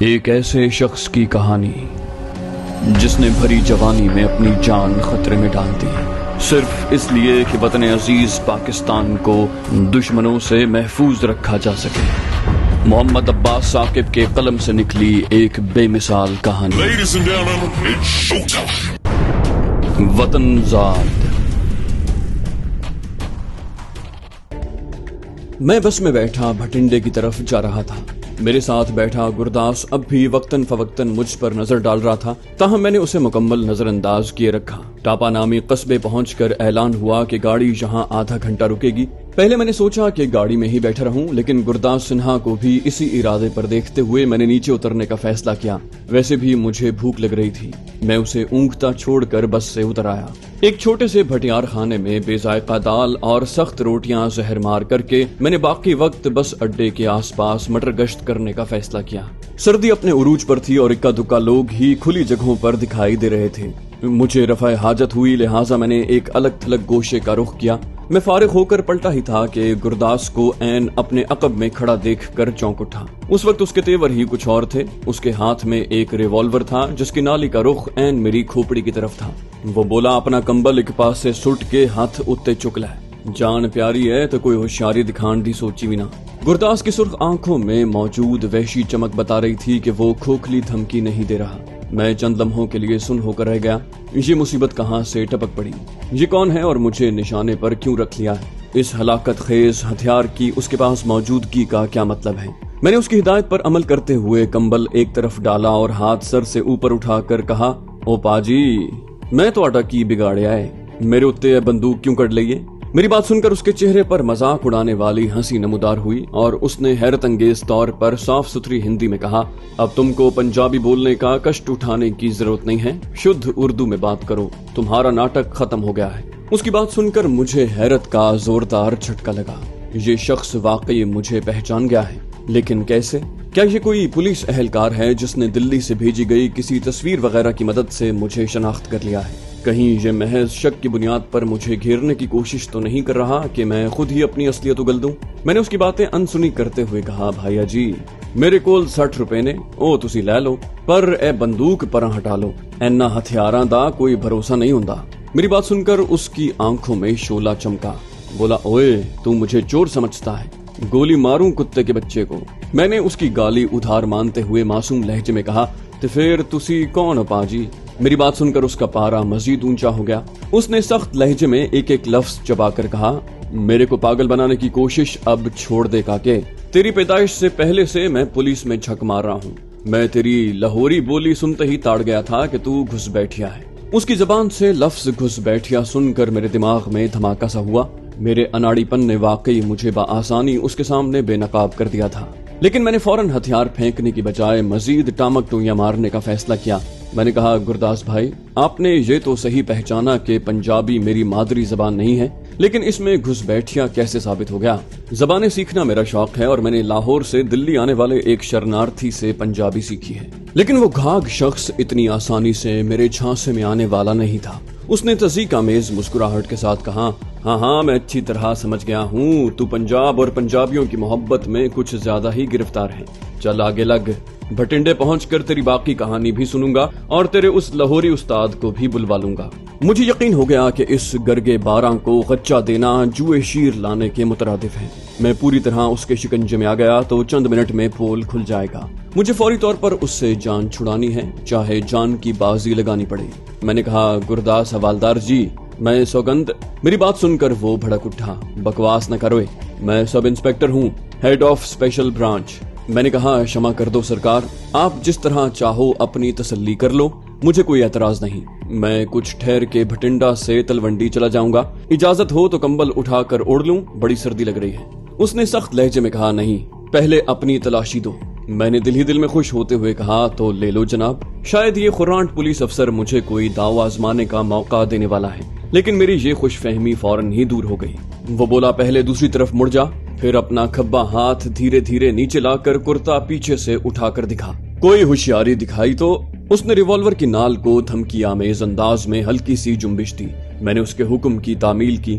ایک ایسے شخص کی کہانی جس نے بھری جوانی میں اپنی جان خطرے میں ڈال دی صرف اس لیے کہ وطن عزیز پاکستان کو دشمنوں سے محفوظ رکھا جا سکے۔ محمد عباس ثاقب کے قلم سے نکلی ایک بے مثال کہانی، وطن زاد۔ میں بس میں بیٹھا بھٹنڈے کی طرف جا رہا تھا۔ میرے ساتھ بیٹھا گرداس اب بھی وقتاً فوقتاً مجھ پر نظر ڈال رہا تھا، تاہم میں نے اسے مکمل نظر انداز کیے رکھا۔ ٹاپا نامی قصبے پہنچ کر اعلان ہوا کہ گاڑی یہاں آدھا گھنٹہ رکے گی۔ پہلے میں نے سوچا کہ گاڑی میں ہی بیٹھا رہوں، لیکن گرداس سنہا کو بھی اسی ارادے پر دیکھتے ہوئے میں نے نیچے اترنے کا فیصلہ کیا۔ ویسے بھی مجھے بھوک لگ رہی تھی۔ میں اسے اونگتا چھوڑ کر بس سے اتر آیا۔ ایک چھوٹے سے بھٹیار خانے میں بے ذائقہ دال اور سخت روٹیاں زہر مار کر کے میں نے باقی وقت بس اڈے کے آس پاس مٹر گشت کرنے کا فیصلہ کیا۔ سردی اپنے عروج پر تھی اور اکا دکا لوگ ہی کھلی جگہوں پر دکھائی دے رہے تھے۔ مجھے رفع حاجت ہوئی، لہٰذا میں نے ایک الگ تھلگ گوشے کا رخ کیا۔ میں فارغ ہو کر پلٹا ہی تھا کہ گرداس کو عین اپنے عقب میں کھڑا دیکھ کر چونک اٹھا۔ اس وقت اس کے تیور ہی کچھ اور تھے۔ اس کے ہاتھ میں ایک ریوالور تھا جس کی نالی کا رخ عین میری کھوپڑی کی طرف تھا۔ وہ بولا، اپنا کمبل ایک پاس سے سٹ کے ہاتھ اتے چکلا ہے، جان پیاری ہے تو کوئی ہوشیاری دکھان دی سوچی بھی نہ۔ گرداس کی سرخ آنکھوں میں موجود وحشی چمک بتا رہی تھی کہ وہ کھوکھلی دھمکی نہیں دے رہا۔ میں چند لمحوں کے لیے سن ہو کر رہ گیا۔ یہ مصیبت کہاں سے ٹپک پڑی؟ یہ کون ہے اور مجھے نشانے پر کیوں رکھ لیا ہے؟ اس ہلاکت خیز ہتھیار کی اس کے پاس موجودگی کا کیا مطلب ہے؟ میں نے اس کی ہدایت پر عمل کرتے ہوئے کمبل ایک طرف ڈالا اور ہاتھ سر سے اوپر اٹھا کر کہا، او پاجی، میں تو آٹا کی بگاڑیا ہے، میرے اتے بندوق کیوں کٹ لئیے؟ میری بات سن کر اس کے چہرے پر مذاق اڑانے والی ہنسی نمودار ہوئی اور اس نے حیرت انگیز طور پر صاف ستھری ہندی میں کہا، اب تم کو پنجابی بولنے کا کشٹ اٹھانے کی ضرورت نہیں ہے، شدھ اردو میں بات کرو، تمہارا ناٹک ختم ہو گیا ہے۔ اس کی بات سن کر مجھے حیرت کا زوردار جھٹکا لگا۔ یہ شخص واقعی مجھے پہچان گیا ہے، لیکن کیسے؟ کیا یہ کوئی پولیس اہلکار ہے جس نے دلی سے بھیجی گئی کسی تصویر وغیرہ کی مدد سے مجھے شناخت کر لیا ہے؟ کہیں یہ محض شک کی بنیاد پر مجھے گھیرنے کی کوشش تو نہیں کر رہا کہ میں خود ہی اپنی اصلیت اگل دوں؟ میں نے اس کی باتیں انسنی کرتے ہوئے کہا، بھائیا جی، میرے کول 60 روپے نے، او تسی لے لو، پر اے بندوق پراں ہٹا لو، اینا ہتھیاراں دا کوئی بھروسہ نہیں ہوندا۔ میری بات سن کر اس کی آنکھوں میں شعلہ چمکا۔ بولا، اوئے تو مجھے چور سمجھتا ہے، گولی ماروں کتے کے بچے کو؟ میں نے اس کی گالی ادھار مانتے ہوئے معصوم لہجے میں کہا، تے پھر تسی کون ہو پاجی؟ میری بات سن کر اس کا پارا مزید اونچا ہو گیا۔ اس نے سخت لہجے میں ایک ایک لفظ چبا کر کہا، میرے کو پاگل بنانے کی کوشش اب چھوڑ دے کاکے، تیری پیدائش سے پہلے سے میں پولیس میں جھک مار رہا ہوں۔ میں تیری لاہوری بولی سنتے ہی تاڑ گیا تھا کہ تو گھس بیٹھیا ہے۔ اس کی زبان سے لفظ گھس بیٹھیا سن کر میرے دماغ میں دھماکہ سا ہوا۔ میرے اناڑی پن نے واقعی مجھے بآسانی اس کے سامنے بے نقاب کر دیا تھا، لیکن میں نے فوراً ہتھیار پھینکنے کی بجائے مزید ٹامک ٹوئیاں مارنے کا فیصلہ کیا۔ میں نے کہا، گرداس بھائی، آپ نے یہ تو صحیح پہچانا کہ پنجابی میری مادری زبان نہیں ہے، لیکن اس میں گھس بیٹھیا کیسے ثابت ہو گیا؟ زبانیں سیکھنا میرا شوق ہے اور میں نے لاہور سے دلی آنے والے ایک شرنارتھی سے پنجابی سیکھی ہے، لیکن وہ گھاگ شخص اتنی آسانی سے میرے جھانسے میں آنے والا نہیں تھا۔ اس نے تصدیق آمیز مسکراہٹ کے ساتھ کہا، ہاں میں اچھی طرح سمجھ گیا ہوں، تو پنجاب اور پنجابیوں کی محبت میں کچھ زیادہ ہی گرفتار ہے۔ چل آگے لگ، بھٹنڈے پہنچ کر تیری باقی کہانی بھی سنوں گا اور تیرے اس لاہوری استاد کو بھی بلوا لوں گا۔ مجھے یقین ہو گیا کہ اس گرگے باراں کو غچہ دینا جوئے شیر لانے کے مترادف ہے۔ میں پوری طرح اس کے شکنجے میں آ گیا تو چند منٹ میں پول کھل جائے گا۔ مجھے فوری طور پر اس سے جان چھڑانی ہے، چاہے جان کی بازی لگانی پڑے۔ میں نے کہا، گرداس حوالدار جی، میں سوگند۔ میری بات سن کر وہ بھڑک اٹھا، بکواس نہ کروے، میں سب انسپیکٹر ہوں، ہیڈ آف اسپیشل برانچ۔ میں نے کہا، شمع کر دو سرکار، آپ جس طرح چاہو اپنی تسلی کر لو، مجھے کوئی اعتراض نہیں۔ میں کچھ ٹھہر کے بھٹنڈا سے تلونڈی چلا جاؤں گا، اجازت ہو تو کمبل اٹھا کر اوڑھ لوں، بڑی سردی لگ رہی ہے۔ اس نے سخت لہجے میں کہا، نہیں، پہلے اپنی تلاشی دو۔ میں نے دل ہی دل میں خوش ہوتے ہوئے کہا، تو لے لو جناب۔ شاید یہ خرانٹ پولیس افسر مجھے کوئی داو آزمانے کا موقع دینے والا ہے، لیکن میری یہ خوش فہمی فوراً ہی دور ہو گئی۔ وہ بولا، پہلے دوسری طرف مڑ جا، پھر اپنا کھبا ہاتھ دھیرے دھیرے نیچے لا کر کرتا پیچھے سے اٹھا کر دکھا۔ کوئی ہوشیاری دکھائی تو؟ اس نے ریوالور کی نال کو دھمکی آمیز انداز میں ہلکی سی جنبش دی۔ میں نے اس کے حکم کی تعمیل کی۔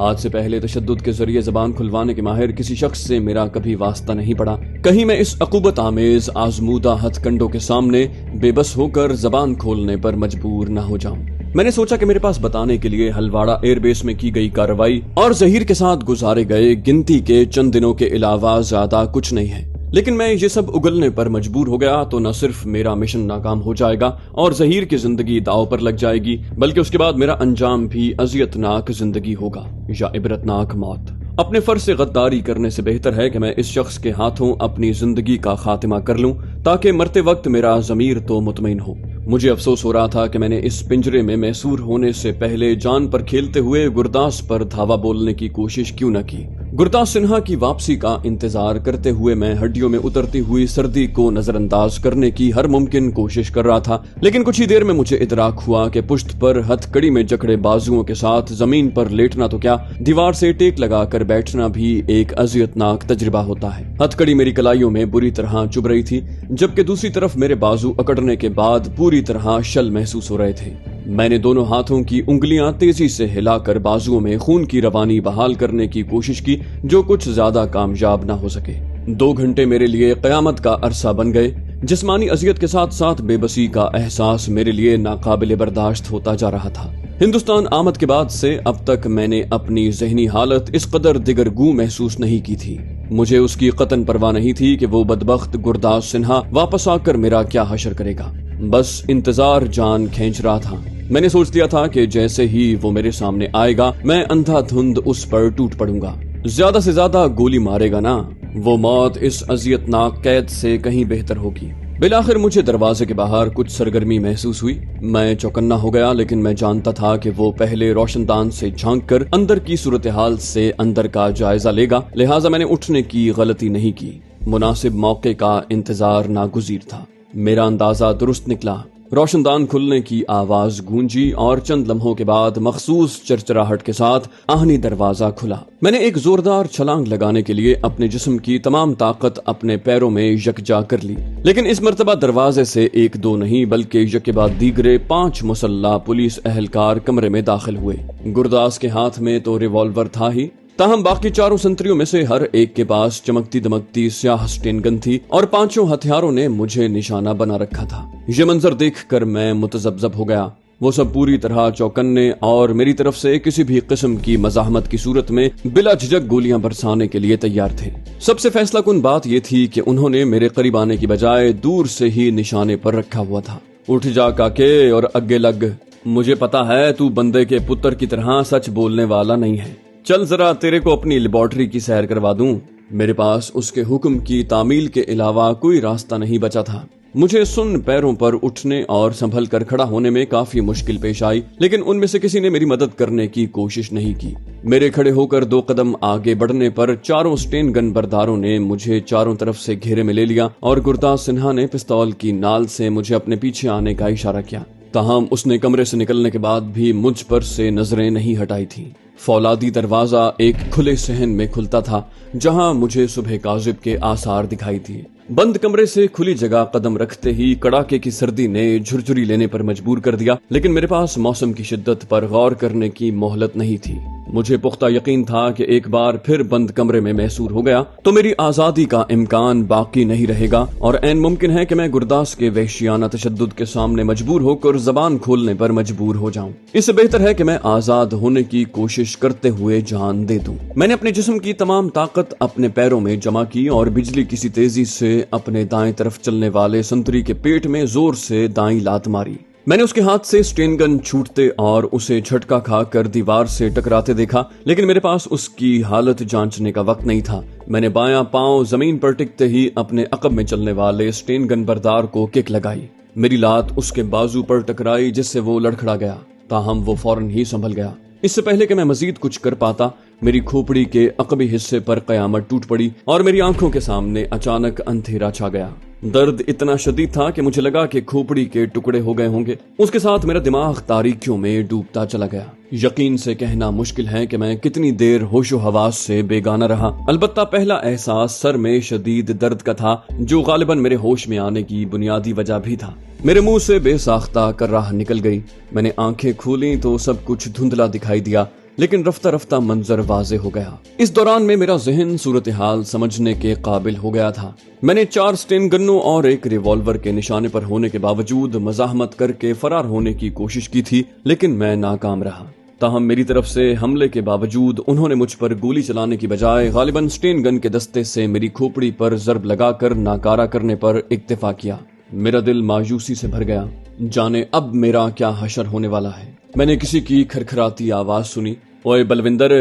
آج سے پہلے تشدد کے ذریعے زبان کھلوانے کے ماہر کسی شخص سے میرا کبھی واسطہ نہیں پڑا. کہیں میں اس عقوبت آمیز آزمودہ ہتھ کنڈوں کے سامنے بے بس ہو کر زبان کھولنے پر مجبور نہ ہو جاؤں. میں نے سوچا کہ میرے پاس بتانے کے لیے ہلواڑا ایئر بیس میں کی گئی کارروائی اور ظہیر کے ساتھ گزارے گئے گنتی کے چند دنوں کے علاوہ زیادہ کچھ نہیں ہے. لیکن میں یہ سب اگلنے پر مجبور ہو گیا تو نہ صرف میرا مشن ناکام ہو جائے گا اور ظہیر کی زندگی داؤ پر لگ جائے گی، بلکہ اس کے بعد میرا انجام بھی اذیتناک زندگی ہوگا یا عبرتناک موت. اپنے فرض سے غداری کرنے سے بہتر ہے کہ میں اس شخص کے ہاتھوں اپنی زندگی کا خاتمہ کر لوں تاکہ مرتے وقت میرا ضمیر تو مطمئن ہو. مجھے افسوس ہو رہا تھا کہ میں نے اس پنجرے میں محصور ہونے سے پہلے جان پر کھیلتے ہوئے گرداس پر دھاوا بولنے کی کوشش کیوں نہ کی. گرداس سنہا کی واپسی کا انتظار کرتے ہوئے میں ہڈیوں میں اترتی ہوئی سردی کو نظر انداز کرنے کی ہر ممکن کوشش کر رہا تھا، لیکن کچھ ہی دیر میں مجھے ادراک ہوا کہ پشت پر ہتھ کڑی میں جکڑے بازوؤں کے ساتھ زمین پر لیٹنا تو کیا، دیوار سے ٹیک لگا کر بیٹھنا بھی ایک اذیتناک تجربہ ہوتا ہے. ہتھ کڑی میری کلائیوں میں بری طرح چبھ رہی تھی، جبکہ دوسری طرف میرے بازو اکڑنے کے بعد پوری طرح شل محسوس ہو رہے تھے. میں نے دونوں ہاتھوں کی انگلیاں تیزی سے ہلا کر بازوؤں میں خون کی روانی بحال کرنے کی کوشش کی، جو کچھ زیادہ کامیاب نہ ہو سکے. 2 گھنٹے میرے لیے قیامت کا عرصہ بن گئے. جسمانی اذیت کے ساتھ ساتھ بے بسی کا احساس میرے لیے ناقابل برداشت ہوتا جا رہا تھا. ہندوستان آمد کے بعد سے اب تک میں نے اپنی ذہنی حالت اس قدر دگرگوں محسوس نہیں کی تھی. مجھے اس کی قطن پرواہ نہیں تھی کہ وہ بدبخت گرداس سنہا واپس آ کر میرا کیا حشر کرے گا. بس انتظار جان کھینچ رہا تھا. میں نے سوچ لیا تھا کہ جیسے ہی وہ میرے سامنے آئے گا میں اندھا دھند اس پر ٹوٹ پڑوں گا. زیادہ سے زیادہ گولی مارے گا نا، وہ موت اس اذیتناک قید سے کہیں بہتر ہوگی. بالآخر مجھے دروازے کے باہر کچھ سرگرمی محسوس ہوئی. میں چوکنا ہو گیا، لیکن میں جانتا تھا کہ وہ پہلے روشن دان سے جھانک کر اندر کی صورتحال سے اندر کا جائزہ لے گا، لہٰذا میں نے اٹھنے کی غلطی نہیں کی. مناسب موقع کا انتظار ناگزیر تھا. میرا اندازہ درست نکلا. روشن دان کھلنے کی آواز گونجی اور چند لمحوں کے بعد مخصوص چرچراہٹ کے ساتھ آہنی دروازہ کھلا. میں نے ایک زوردار چھلانگ لگانے کے لیے اپنے جسم کی تمام طاقت اپنے پیروں میں یکجا کر لی، لیکن اس مرتبہ دروازے سے 1-2 نہیں بلکہ یک کے بعد دیگرے 5 مسلح پولیس اہلکار کمرے میں داخل ہوئے. گرداس کے ہاتھ میں تو ریوالور تھا ہی، تاہم باقی 4 سنتریوں میں سے ہر ایک کے پاس چمکتی دمکتی سیاہ سٹین گن تھی اور 5 ہتھیاروں نے مجھے نشانہ بنا رکھا تھا. یہ منظر دیکھ کر میں متذبذب ہو گیا. وہ سب پوری طرح چوکنے اور میری طرف سے کسی بھی قسم کی مزاحمت کی صورت میں بلا جھجک گولیاں برسانے کے لیے تیار تھے. سب سے فیصلہ کن بات یہ تھی کہ انہوں نے میرے قریب آنے کی بجائے دور سے ہی نشانے پر رکھا ہوا تھا. اٹھ جا کاکے اور اگے لگ. مجھے پتا ہے تو بندے کے پتر کی طرح سچ بولنے والا نہیں ہے. چل ذرا تیرے کو اپنی لیبارٹری کی سیر کروا دوں. میرے پاس اس کے حکم کی تعمیل کے علاوہ کوئی راستہ نہیں بچا تھا. مجھے سن پیروں پر اٹھنے اور سنبھل کر کھڑا ہونے میں کافی مشکل پیش آئی، لیکن ان میں سے کسی نے میری مدد کرنے کی کوشش نہیں کی. میرے کھڑے ہو کر 2 قدم آگے بڑھنے پر 4 سٹین گن برداروں نے مجھے چاروں طرف سے گھیرے میں لے لیا اور گرداس سنہا نے پستول کی نال سے مجھے اپنے پیچھے آنے کا اشارہ کیا. تاہم اس نے کمرے سے نکلنے کے بعد بھی مجھ پر سے نظریں نہیں ہٹائی تھیں. فولادی دروازہ ایک کھلے صحن میں کھلتا تھا جہاں مجھے صبح کاذب کے آثار دکھائی دیے. بند کمرے سے کھلی جگہ قدم رکھتے ہی کڑاکے کی سردی نے جھرجھری لینے پر مجبور کر دیا، لیکن میرے پاس موسم کی شدت پر غور کرنے کی مہلت نہیں تھی. مجھے پختہ یقین تھا کہ ایک بار پھر بند کمرے میں محصور ہو گیا تو میری آزادی کا امکان باقی نہیں رہے گا اور عین ممکن ہے کہ میں گرداس کے وحشیانہ تشدد کے سامنے مجبور ہو کر زبان کھولنے پر مجبور ہو جاؤں. اس سے بہتر ہے کہ میں آزاد ہونے کی کوشش کرتے ہوئے جان دے دوں. میں نے اپنے جسم کی تمام طاقت اپنے پیروں میں جمع کی اور بجلی کسی تیزی سے اپنے دائیں طرف چلنے والے سنتری کے پیٹ میں زور سے دائیں لات ماری. میں نے اس کے ہاتھ سے سٹین گن چھوٹتے اور اسے جھٹکا کھا کر دیوار سے ٹکراتے دیکھا، لیکن میرے پاس اس کی حالت جانچنے کا وقت نہیں تھا. میں نے بایاں پاؤں زمین پر ٹکتے ہی اپنے عقب میں چلنے والے سٹین گن بردار کو کک لگائی. میری لات اس کے بازو پر ٹکرائی جس سے وہ لڑکھڑا گیا، تاہم وہ فوراً ہی سنبھل گیا. اس سے پہلے کہ میں مزید کچھ کر پاتا میری کھوپڑی کے عقبی حصے پر قیامت ٹوٹ پڑی اور میری آنکھوں کے سامنے اچانک اندھیرا چھا گیا. درد اتنا شدید تھا کہ مجھے لگا کہ کھوپڑی کے ٹکڑے ہو گئے ہوں گے. اس کے ساتھ میرا دماغ تاریکیوں میں ڈوبتا چلا گیا. یقین سے کہنا مشکل ہے کہ میں کتنی دیر ہوش و حواس سے بیگانہ رہا. البتہ پہلا احساس سر میں شدید درد کا تھا، جو غالباً میرے ہوش میں آنے کی بنیادی وجہ بھی تھا. میرے منہ سے بے ساختہ کر راہ نکل گئی. میں نے آنکھیں کھولیں تو سب کچھ دھندلا دکھائی دیا، لیکن رفتہ رفتہ منظر واضح ہو گیا۔ اس دوران میں میرا ذہن صورتحال سمجھنے کے قابل ہو گیا تھا۔ میں نے 4 اسٹین گنوں اور ایک ریوالور کے نشانے پر ہونے کے باوجود مزاحمت کر کے فرار ہونے کی کوشش کی تھی، لیکن میں ناکام رہا۔ تاہم میری طرف سے حملے کے باوجود انہوں نے مجھ پر گولی چلانے کی بجائے غالباً اسٹین گن کے دستے سے میری کھوپڑی پر ضرب لگا کر ناکارہ کرنے پر اکتفا کیا۔ میرا دل مایوسی سے بھر گیا، جانے اب میرا کیا حشر ہونے والا ہے۔ میں نے کسی کی کھرکھراتی آواز سنی، اوئے بلوندر،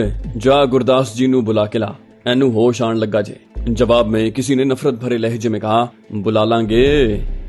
جا گرداس جی نو بلا کے لا، اینو ہوش آن لگا جے۔ جواب میں کسی نے نفرت بھرے لہجے میں کہا، بلا لیں گے،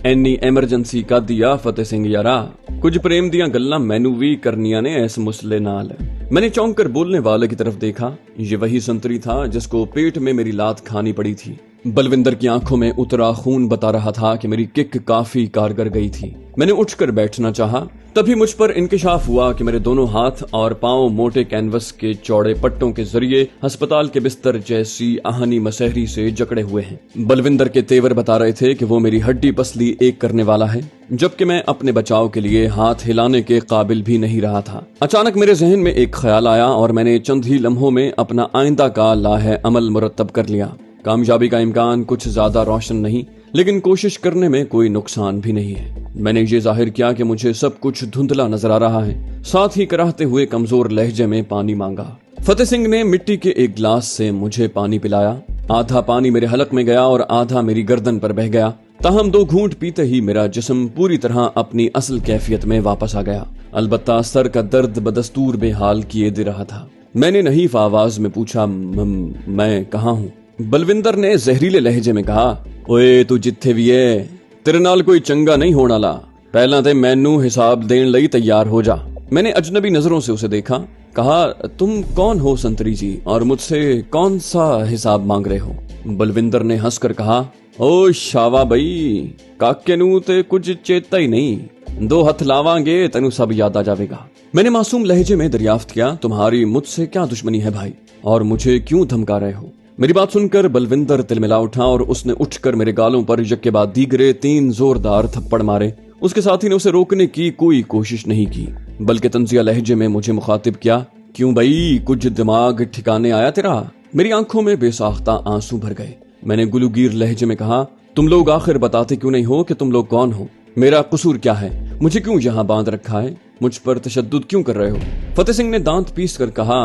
اینی ایمرجنسی کا دیا فتح سنگھ یارا، کچھ پریم دیاں گلاں مینوں وی کرنیاں نے اس مسلے نال۔ میں نے چونک کر بولنے والے کی طرف دیکھا، یہ وہی سنتری تھا جس کو پیٹ میں میری لات کھانی پڑی تھی۔ بلوندر کی آنکھوں میں اترا خون بتا رہا تھا کہ میری کک کافی کارگر گئی تھی۔ میں نے اٹھ کر بیٹھنا چاہا، تبھی مجھ پر انکشاف ہوا کہ میرے دونوں ہاتھ اور پاؤں موٹے کینوس کے چوڑے پٹوں کے ذریعے ہسپتال کے بستر جیسی آہنی مسحری سے جکڑے ہوئے ہیں۔ بلوندر کے تیور بتا رہے تھے کہ وہ میری ہڈی پسلی ایک کرنے والا ہے، جبکہ میں اپنے بچاؤ کے لیے ہاتھ ہلانے کے قابل بھی نہیں رہا تھا۔ اچانک میرے ذہن میں ایک خیال آیا اور میں نے چند ہی لمحوں میں اپنا آئندہ کا لاہ عمل مرتب کر لیا۔ کامیابی کا امکان کچھ زیادہ روشن نہیں، لیکن کوشش کرنے میں کوئی نقصان بھی نہیں ہے۔ میں نے یہ ظاہر کیا کہ مجھے سب کچھ دھندلا نظر آ رہا ہے، ساتھ ہی کراہتے ہوئے کمزور لہجے میں پانی مانگا۔ فتح سنگھ نے مٹی کے ایک گلاس سے مجھے پانی پلایا۔ آدھا پانی میرے حلق میں گیا اور آدھا میری گردن پر بہہ گیا، تاہم 2 گھونٹ پیتے ہی میرا جسم پوری طرح اپنی اصل کیفیت میں واپس آ گیا۔ البتہ سر کا درد بدستور بے حال کیے دے رہا تھا۔ میں نے نحیف آواز میں پوچھا، میں کہاں ہوں؟ بلوندر نے زہریلے لہجے میں کہا، اوئے تو جتھے بھی ہے، تیرے نال کوئی چنگا نہیں ہونا لا، پہلا تے مینوں حساب دین لئی تیار ہو جا۔ میں نے اجنبی نظروں سے اسے دیکھا، کہا، تم کون ہو سنتری جی، اور مجھ سے کون سا حساب مانگ رہے ہو؟ بلوندر نے ہنس کر کہا، او شاوا بھائی، کاکے نو تے کچھ چیتا ہی نہیں، 2 ہتھ لاواں گے تینوں سب یاد آ جاوے گا۔ میں نے معصوم لہجے میں دریافت کیا، تمہاری مجھ سے کیا دشمنی ہے بھائی، اور مجھے کیوں دھمکا رہے ہو؟ میری بات سن کر بلوندر تلملا اٹھا اور اس نے اٹھ کر میرے گالوں پر یک کے بعد دیگرے 3 زوردار تھپڑ مارے۔ اس کے ساتھی نے اسے روکنے کی کوئی کوشش نہیں کی، بلکہ طنزیہ لہجے میں مجھے مخاطب کیا، کیوں بھائی، کچھ دماغ ٹھکانے آیا تیرا؟ میری آنکھوں میں بے ساختہ آنسو بھر گئے۔ میں نے گلوگیر لہجے میں کہا، تم لوگ آخر بتاتے کیوں نہیں ہو کہ تم لوگ کون ہو؟ میرا قصور کیا ہے؟ مجھے کیوں یہاں باندھ رکھا ہے؟ مجھ پر تشدد کیوں کر رہے ہو؟ فتح سنگھ نے دانت پیس کر کہا،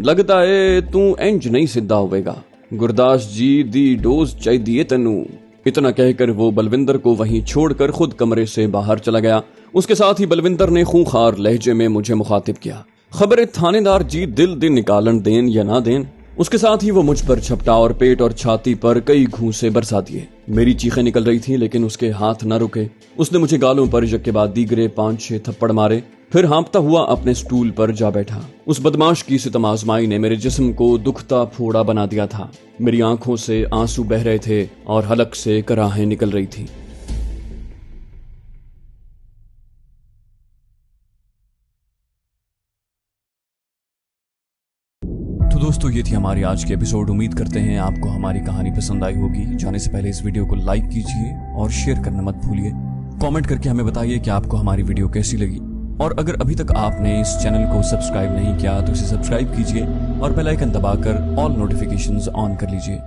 لگتا ہے تو انج نہیں سدھا ہوئے گا، گرداس جی دی ڈوز چاہی دیے تینوں۔ اتنا کہہ کر وہ بلوندر کو وہیں چھوڑ کر خود کمرے سے باہر چلا گیا۔ اس کے ساتھ ہی بلوندر نے خونخوار لہجے میں مجھے مخاطب کیا، خبر تھانے دار جی دل نکالن دین یا نہ دین۔ اس کے ساتھ ہی وہ مجھ پر جھپٹا اور پیٹ اور چھاتی پر کئی گھونسے برسا دیے۔ میری چیخیں نکل رہی تھی لیکن اس کے ہاتھ نہ رکے۔ اس نے مجھے گالوں پر یک کے بعد دیگرے 5-6 تھپڑ مارے، پھر ہانپتا ہوا اپنے سٹول پر جا بیٹھا۔ اس بدماش کی ستم آزمائی نے میرے جسم کو دکھتا پھوڑا بنا دیا تھا۔ میری آنکھوں سے آنسو بہ رہے تھے اور حلق سے کراہیں نکل رہی تھی۔ تو دوستو، یہ تھی ہماری آج کی ایپیسوڈ۔ امید کرتے ہیں آپ کو ہماری کہانی پسند آئی ہوگی۔ جانے سے پہلے اس ویڈیو کو لائک کیجئے اور شیئر کرنا مت بھولیے۔ کامنٹ کر کے ہمیں بتائیے کہ آپ کو ہماری ویڈیو کیسی لگی، اور اگر ابھی تک آپ نے اس چینل کو سبسکرائب نہیں کیا تو اسے سبسکرائب کیجئے اور بیل آئیکن دبا کر آل نوٹیفیکیشنز آن کر لیجئے۔